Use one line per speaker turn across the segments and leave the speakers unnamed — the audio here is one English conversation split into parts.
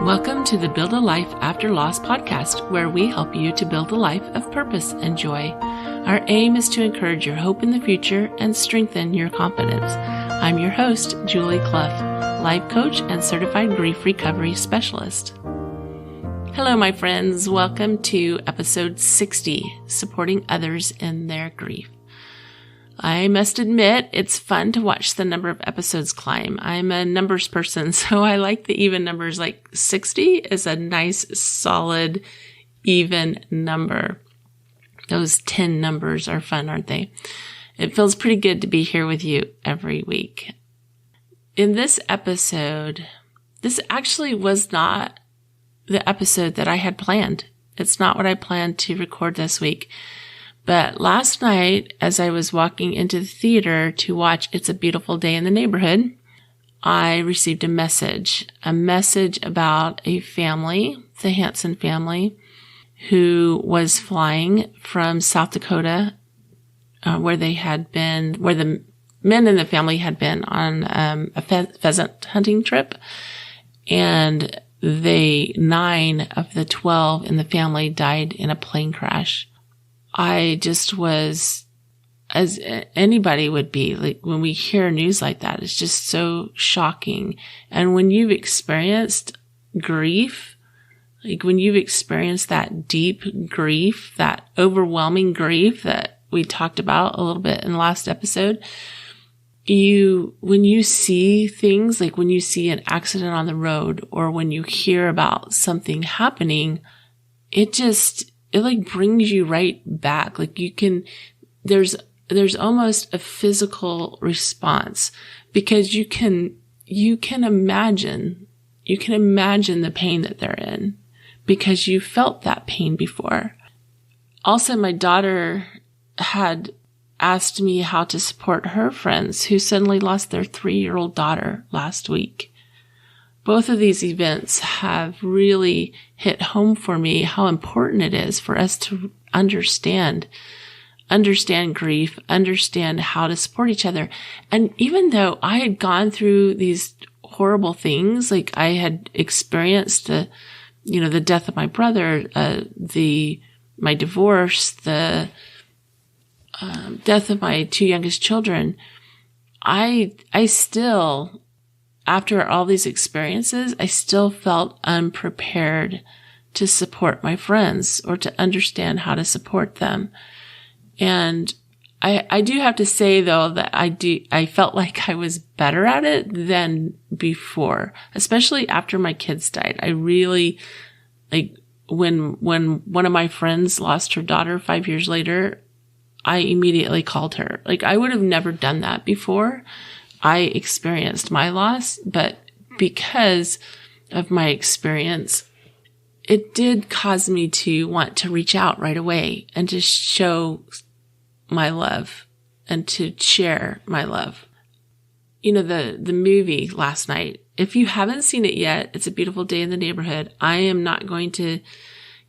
Welcome to the Build a Life After Loss podcast, where we help you to build a life of purpose and joy. Our aim is to encourage your hope in the future and strengthen your confidence. I'm your host, Julie Clough, life coach and certified grief recovery specialist. Hello, my friends. Welcome to episode 60, Supporting Others in Their Grief. I must admit, it's fun to watch the number of episodes climb. I'm a numbers person, so I like the even numbers. Like 60 is a nice, solid, even number. Those 10 numbers are fun, aren't they? It feels pretty good to be here with you every week. In this episode, this actually was not the episode that I had planned. It's not what I planned to record this week. But last night, as I was walking into the theater to watch It's a Beautiful Day in the Neighborhood, I received a message about a family, the Hanson family, who was flying from South Dakota, where the men in the family had been on a pheasant hunting trip, and 9 of the 12 in the family died in a plane crash. I just was, as anybody would be, like when we hear news like that, it's just so shocking. And when you've experienced grief, like when you've experienced that deep grief, that overwhelming grief that we talked about a little bit in the last episode, when you see things, like when you see an accident on the road or when you hear about something happening, it like brings you right back. Like there's almost a physical response because you can imagine the pain that they're in because you felt that pain before. Also, my daughter had asked me how to support her friends who suddenly lost their 3-year-old daughter last week. Both of these events have really hit home for me how important it is for us to understand grief, understand how to support each other. And even though I had gone through these horrible things, like I had experienced the death of my brother, my divorce, the death of my 2 youngest children, I still, after all these experiences, I still felt unprepared to support my friends or to understand how to support them. And I do have to say, though, that I felt like I was better at it than before, especially after my kids died. I really, like, when one of my friends lost her daughter 5 years later, I immediately called her. Like, I would have never done that before I experienced my loss, but because of my experience, it did cause me to want to reach out right away and to show my love and to share my love. The movie last night, if you haven't seen it yet, It's a Beautiful Day in the Neighborhood. I am not going to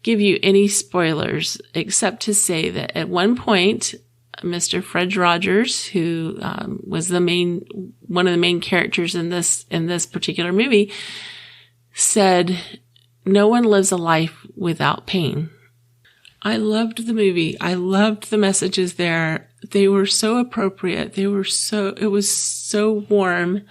give you any spoilers except to say that at one point, Mr. Fred Rogers, who was one of the main characters in this particular movie, said, "No one lives a life without pain." I loved the movie. I loved the messages there. They were so appropriate. It was so warm.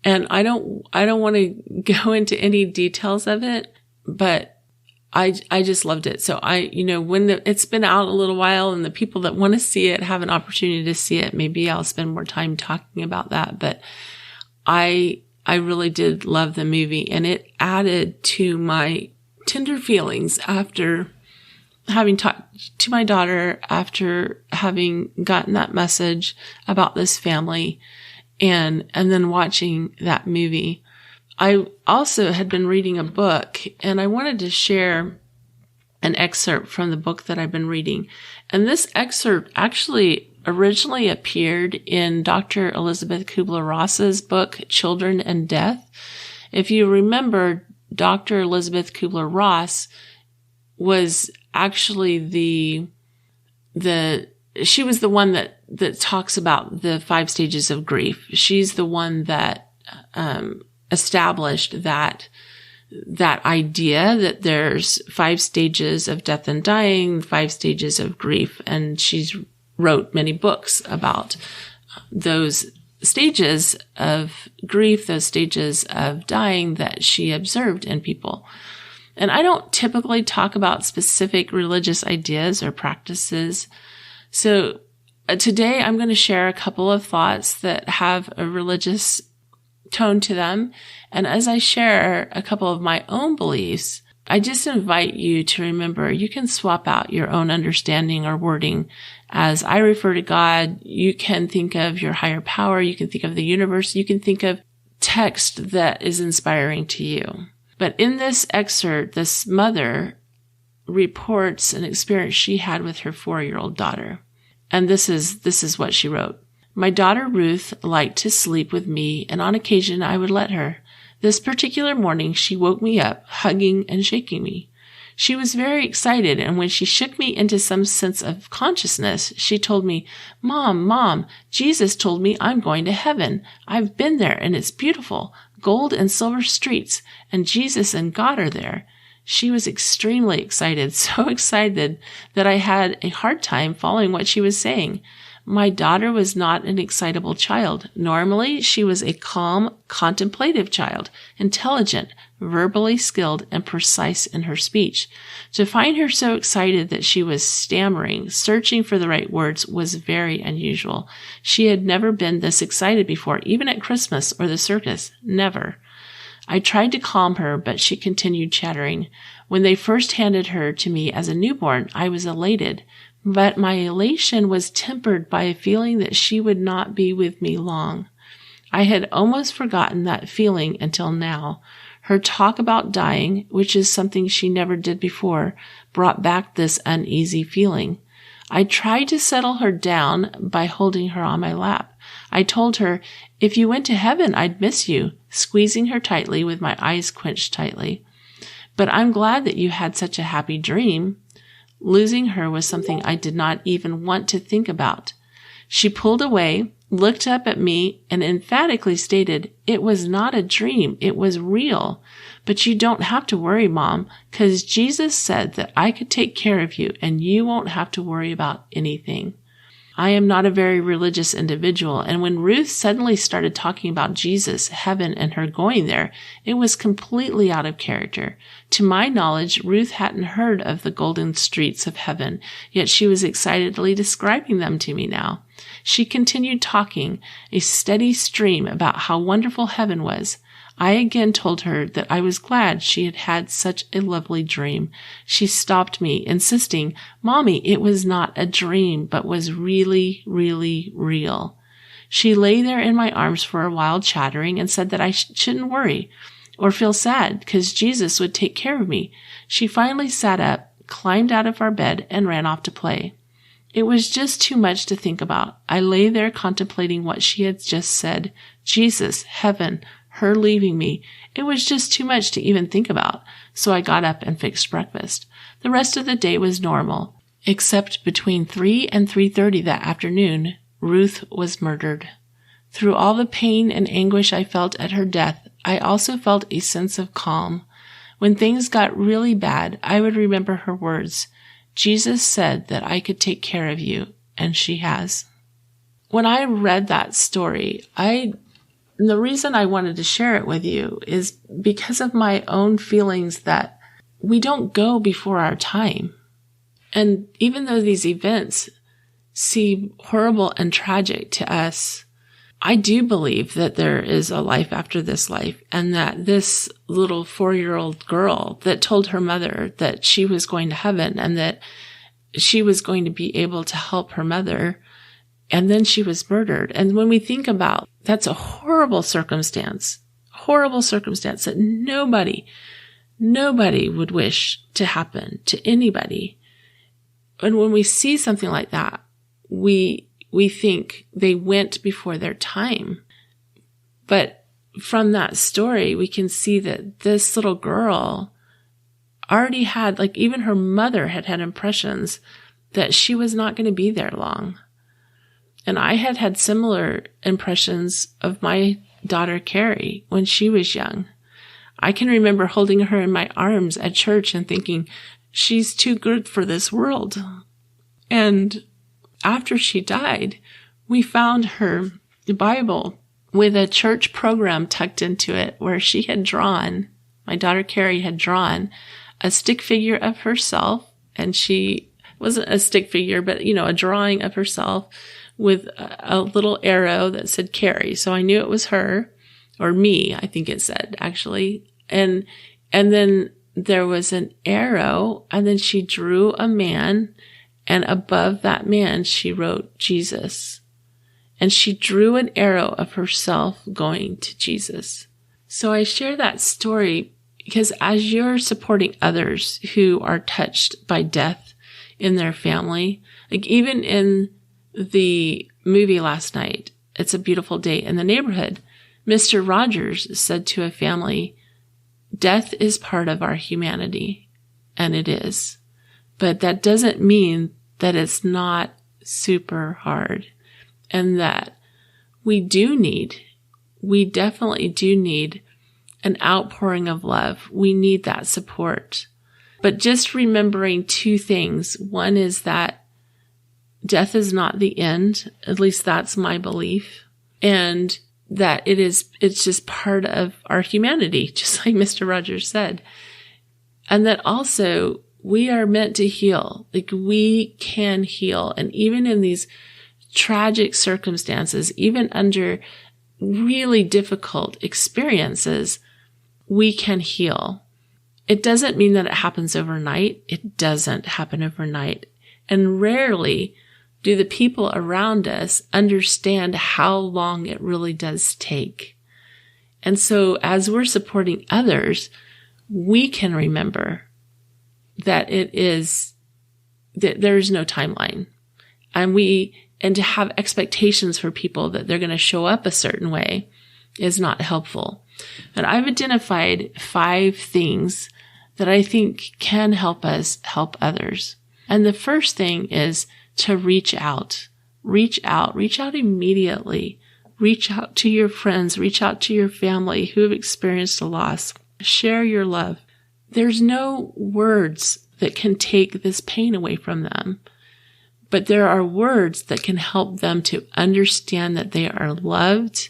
And I don't want to go into any details of it, but I just loved it. So when it's been out a little while and the people that want to see it have an opportunity to see it, maybe I'll spend more time talking about that. But I really did love the movie, and it added to my tender feelings after having talked to my daughter, after having gotten that message about this family and then watching that movie. I also had been reading a book, and I wanted to share an excerpt from the book that I've been reading. And this excerpt actually originally appeared in Dr. Elizabeth Kubler-Ross's book, Children and Death. If you remember, Dr. Elizabeth Kubler-Ross was actually she was the one that talks about the 5 stages of grief. She's the one that established that that idea that there's 5 stages of death and dying, 5 stages of grief. And she's wrote many books about those stages of grief, those stages of dying that she observed in people. And I don't typically talk about specific religious ideas or practices. So today I'm going to share a couple of thoughts that have a religious tone to them. And as I share a couple of my own beliefs, I just invite you to remember you can swap out your own understanding or wording. As I refer to God, you can think of your higher power. You can think of the universe. You can think of text that is inspiring to you. But in this excerpt, this mother reports an experience she had with her 4-year-old daughter. And this is what she wrote. My daughter Ruth liked to sleep with me, and on occasion I would let her. This particular morning, she woke me up, hugging and shaking me. She was very excited, and when she shook me into some sense of consciousness, she told me, Mom, Jesus told me I'm going to heaven. I've been there, and it's beautiful. Gold and silver streets, and Jesus and God are there. She was extremely excited, so excited that I had a hard time following what she was saying. My daughter was not an excitable child. Normally, she was a calm, contemplative child, intelligent, verbally skilled, and precise in her speech. To find her so excited that she was stammering, searching for the right words, was very unusual. She had never been this excited before, even at Christmas or the circus. Never. I tried to calm her, but she continued chattering. When they first handed her to me as a newborn, I was elated. But my elation was tempered by a feeling that she would not be with me long. I had almost forgotten that feeling until now. Her talk about dying, which is something she never did before, brought back this uneasy feeling. I tried to settle her down by holding her on my lap. I told her, if you went to heaven, I'd miss you, squeezing her tightly with my eyes quenched tightly. But I'm glad that you had such a happy dream. Losing her was something I did not even want to think about. She pulled away, looked up at me, and emphatically stated, it was not a dream, it was real. But you don't have to worry, Mom, because Jesus said that I could take care of you and you won't have to worry about anything. I am not a very religious individual, and when Ruth suddenly started talking about Jesus, heaven, and her going there, it was completely out of character. To my knowledge, Ruth hadn't heard of the golden streets of heaven, yet she was excitedly describing them to me now. She continued talking, a steady stream about how wonderful heaven was. I again told her that I was glad she had had such a lovely dream. She stopped me, insisting, Mommy, it was not a dream, but was really, really real. She lay there in my arms for a while chattering and said that I shouldn't worry or feel sad because Jesus would take care of me. She finally sat up, climbed out of our bed, and ran off to play. It was just too much to think about. I lay there contemplating what she had just said. Jesus, heaven, her leaving me. It was just too much to even think about, so I got up and fixed breakfast. The rest of the day was normal, except between 3 and 3:30 that afternoon, Ruth was murdered. Through all the pain and anguish I felt at her death, I also felt a sense of calm. When things got really bad, I would remember her words. Jesus said that I could take care of you, and she has. When I read that story, the reason I wanted to share it with you is because of my own feelings that we don't go before our time. And even though these events seem horrible and tragic to us, I do believe that there is a life after this life, and that this little 4-year-old girl that told her mother that she was going to heaven and that she was going to be able to help her mother, and then she was murdered. And when we think about that's a horrible circumstance that nobody would wish to happen to anybody. And when we see something like that, we think they went before their time. But from that story, we can see that this little girl already had, even her mother had impressions that she was not going to be there long. And I had similar impressions of my daughter, Carrie, when she was young. I can remember holding her in my arms at church and thinking, she's too good for this world. And after she died, we found her Bible with a church program tucked into it where she had drawn, my daughter Carrie had drawn a stick figure of herself. And she wasn't a stick figure, but, a drawing of herself with a little arrow that said Carrie. So I knew it was her, or me, I think it said, actually. And then there was an arrow, and then she drew a man, and above that man, she wrote Jesus. And she drew an arrow of herself going to Jesus. So I share that story because as you're supporting others who are touched by death in their family, like even in the movie last night, It's a Beautiful Day in the Neighborhood, Mr. Rogers said to a family, death is part of our humanity, and it is. But that doesn't mean that it's not super hard, and that we definitely do need an outpouring of love. We need that support. But just remembering two things. One is that death is not the end. At least that's my belief. And that it's just part of our humanity, just like Mr. Rogers said. And that also we are meant to heal. Like we can heal. And even in these tragic circumstances, even under really difficult experiences, we can heal. It doesn't mean that it happens overnight. It doesn't happen overnight. And rarely do the people around us understand how long it really does take. And so as we're supporting others, we can remember that there's no timeline. And to have expectations for people that they're going to show up a certain way is not helpful. And I've identified 5 things that I think can help us help others. And the first thing is to reach out. Reach out immediately. Reach out to your friends. Reach out to your family who have experienced a loss. Share your love. There's no words that can take this pain away from them. But there are words that can help them to understand that they are loved,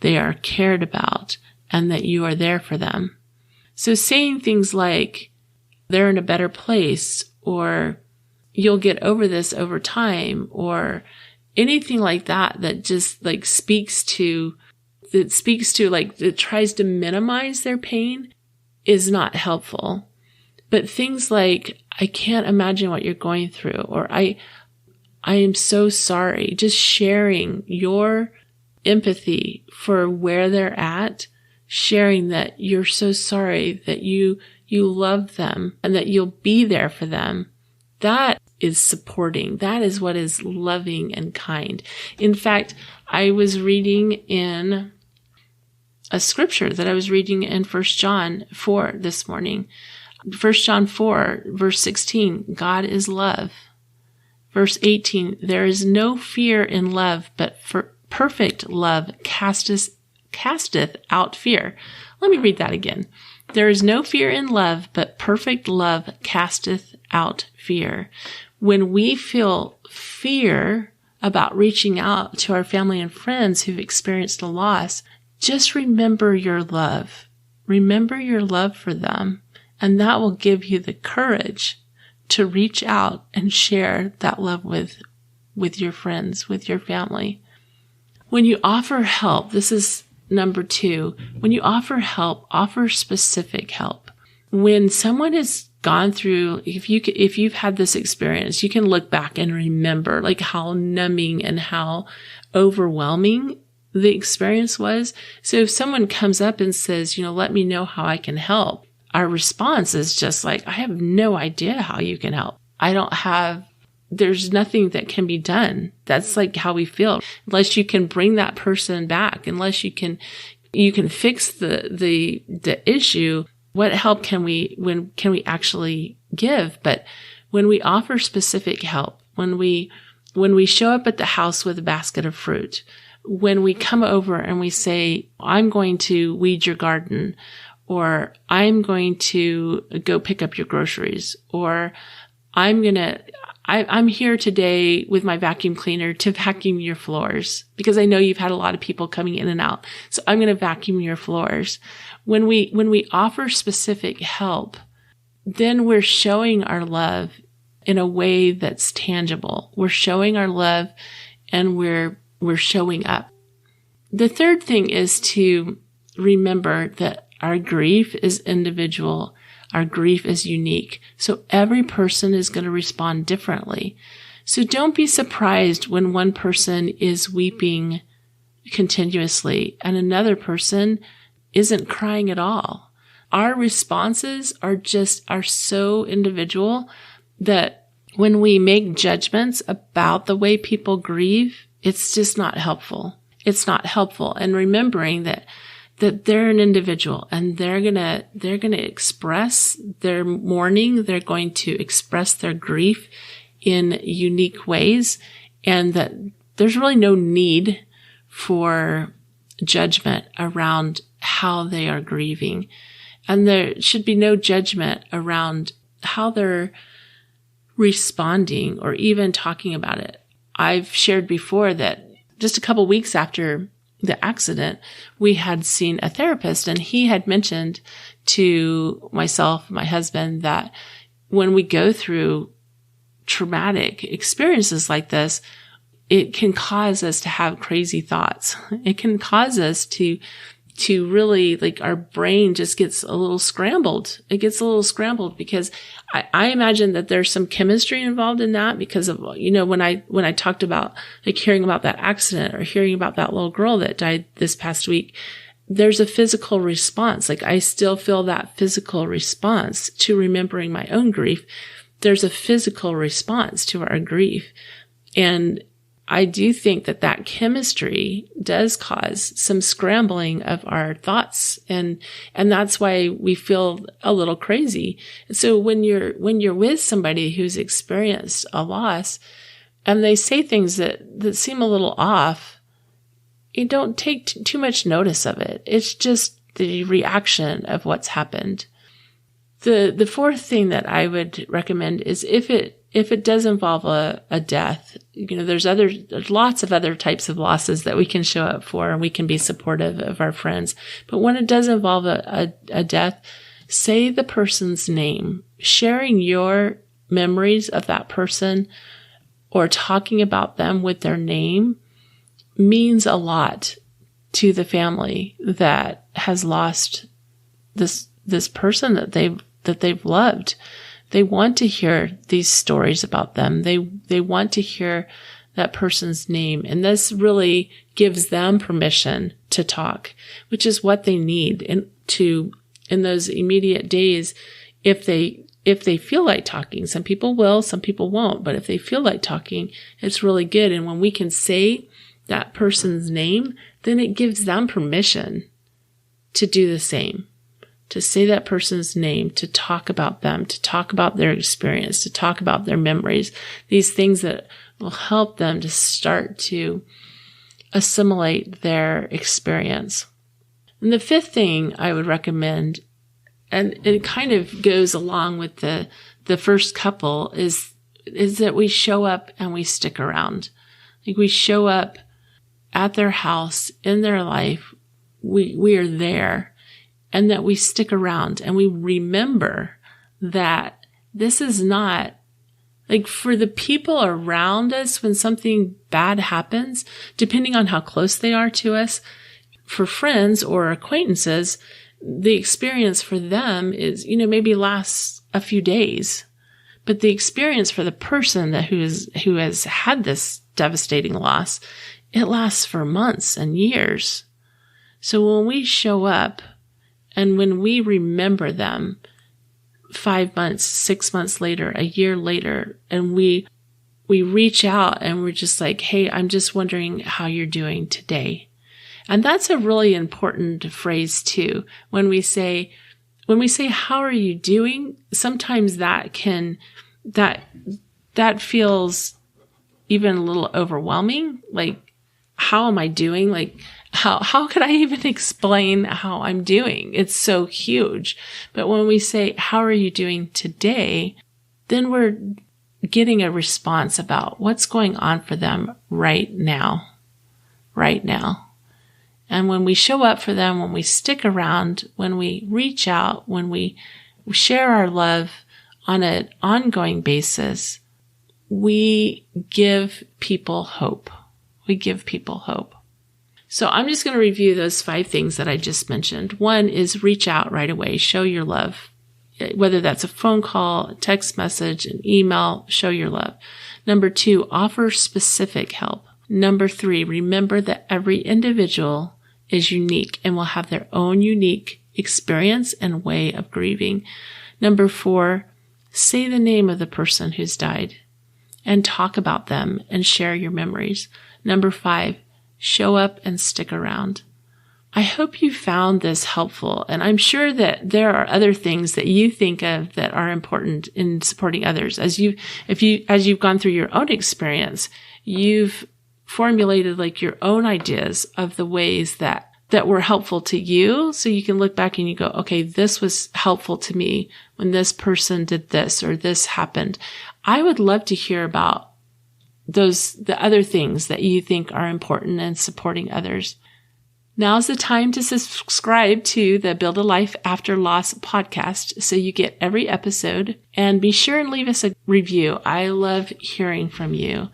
they are cared about, and that you are there for them. So saying things like, they're in a better place, or you'll get over this over time, or anything like that just like that tries to minimize their pain is not helpful. But things like, I can't imagine what you're going through, or I am so sorry. Just sharing your empathy for where they're at, sharing that you're so sorry, that you love them and that you'll be there for them. That is supporting. That is what is loving and kind. In fact, I was reading in a scripture that I was reading in 1 John 4 this morning. 1 John 4, verse 16, God is love. Verse 18, there is no fear in love, but for perfect love casteth out fear. Let me read that again. There is no fear in love, but perfect love casteth out fear. When we feel fear about reaching out to our family and friends who've experienced a loss, just remember your love. Remember your love for them, and that will give you the courage to reach out and share that love with your friends, with your family. When you offer help, this is number 2. When you offer help, offer specific help. When someone has gone through, if you've had this experience, you can look back and remember like how numbing and how overwhelming the experience was. So if someone comes up and says, let me know how I can help, our response is just like, I have no idea how you can help. There's nothing that can be done. That's like how we feel. Unless you can bring that person back, unless you can fix the issue, what help can we actually give? But when we offer specific help, when we show up at the house with a basket of fruit, when we come over and we say, I'm going to weed your garden, or I'm going to go pick up your groceries, or I'm here today with my vacuum cleaner to vacuum your floors because I know you've had a lot of people coming in and out. So I'm going to vacuum your floors. When we offer specific help, then we're showing our love in a way that's tangible. We're showing our love and we're showing up. The third thing is to remember that our grief is individual. Our grief is unique. So every person is going to respond differently. So don't be surprised when one person is weeping continuously and another person isn't crying at all. Our responses are so individual that when we make judgments about the way people grieve, it's just not helpful. It's not helpful. And remembering that they're an individual and they're gonna express their mourning. They're going to express their grief in unique ways, and that there's really no need for judgment around how they are grieving. And there should be no judgment around how they're responding or even talking about it. I've shared before that just a couple weeks after the accident, we had seen a therapist, and he had mentioned to myself, my husband, that when we go through traumatic experiences like this, it can cause us to have crazy thoughts. It can cause us to really, like, our brain just gets a little scrambled. It gets a little scrambled because I imagine that there's some chemistry involved in that because of, when I talked about, like, hearing about that accident or hearing about that little girl that died this past week, there's a physical response. Like, I still feel that physical response to remembering my own grief. There's a physical response to our grief. And I do think that chemistry does cause some scrambling of our thoughts. And that's why we feel a little crazy. So when you're with somebody who's experienced a loss and they say things that seem a little off, you don't take too much notice of it. It's just the reaction of what's happened. The fourth thing that I would recommend is if it does involve a death, there's lots of other types of losses that we can show up for, and we can be supportive of our friends. But when it does involve a death, say the person's name. Sharing your memories of that person or talking about them with their name means a lot to the family that has lost this person that they've loved. They want to hear these stories about them. They want to hear that person's name. And this really gives them permission to talk, which is what they need in those immediate days. If they feel like talking, some people will, some people won't, but if they feel like talking, it's really good. And when we can say that person's name, then it gives them permission to do the same. To say that person's name, to talk about them, to talk about their experience, to talk about their memories, these things that will help them to start to assimilate their experience. And the fifth thing I would recommend, and it kind of goes along with the first couple, is that we show up and we stick around. Like, we show up at their house, in their life, we are there. And that we stick around and we remember that this is not, like, for the people around us when something bad happens, depending on how close they are to us, for friends or acquaintances, the experience for them is, maybe lasts a few days. But the experience for the person who has had this devastating loss, it lasts for months and years. So when we show up, and when we remember them 5 months, 6 months later, a year later, and we reach out and we're just like, hey, I'm just wondering how you're doing today. And that's a really important phrase too. When we say, how are you doing? Sometimes that feels even a little overwhelming. Like, how am I doing? Like, how could I even explain how I'm doing? It's so huge. But when we say, how are you doing today? Then we're getting a response about what's going on for them right now. And when we show up for them, when we stick around, when we reach out, when we share our love on an ongoing basis, we give people hope. So I'm just going to review those 5 things that I just mentioned. 1 is reach out right away. Show your love. Whether that's a phone call, a text message, an email, show your love. Number 2, offer specific help. Number 3, remember that every individual is unique and will have their own unique experience and way of grieving. Number 4, say the name of the person who's died and talk about them and share your memories. Number 5, show up and stick around. I hope you found this helpful, and I'm sure that there are other things that you think of that are important in supporting others. As you've gone through your own experience, you've formulated like your own ideas of the ways that were helpful to you. So you can look back and you go, okay, this was helpful to me when this person did this or this happened. I would love to hear about the other things that you think are important in supporting others. Now's the time to subscribe to the Build a Life After Loss podcast so you get every episode, and be sure and leave us a review. I love hearing from you.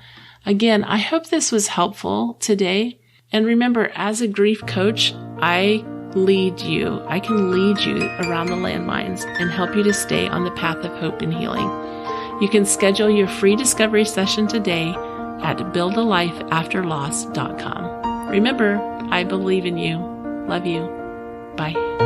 Again, I hope this was helpful today. And remember, as a grief coach, I can lead you around the landmines and help you to stay on the path of hope and healing. You can schedule your free discovery session today at buildalifeafterloss.com. Remember, I believe in you. Love you. Bye.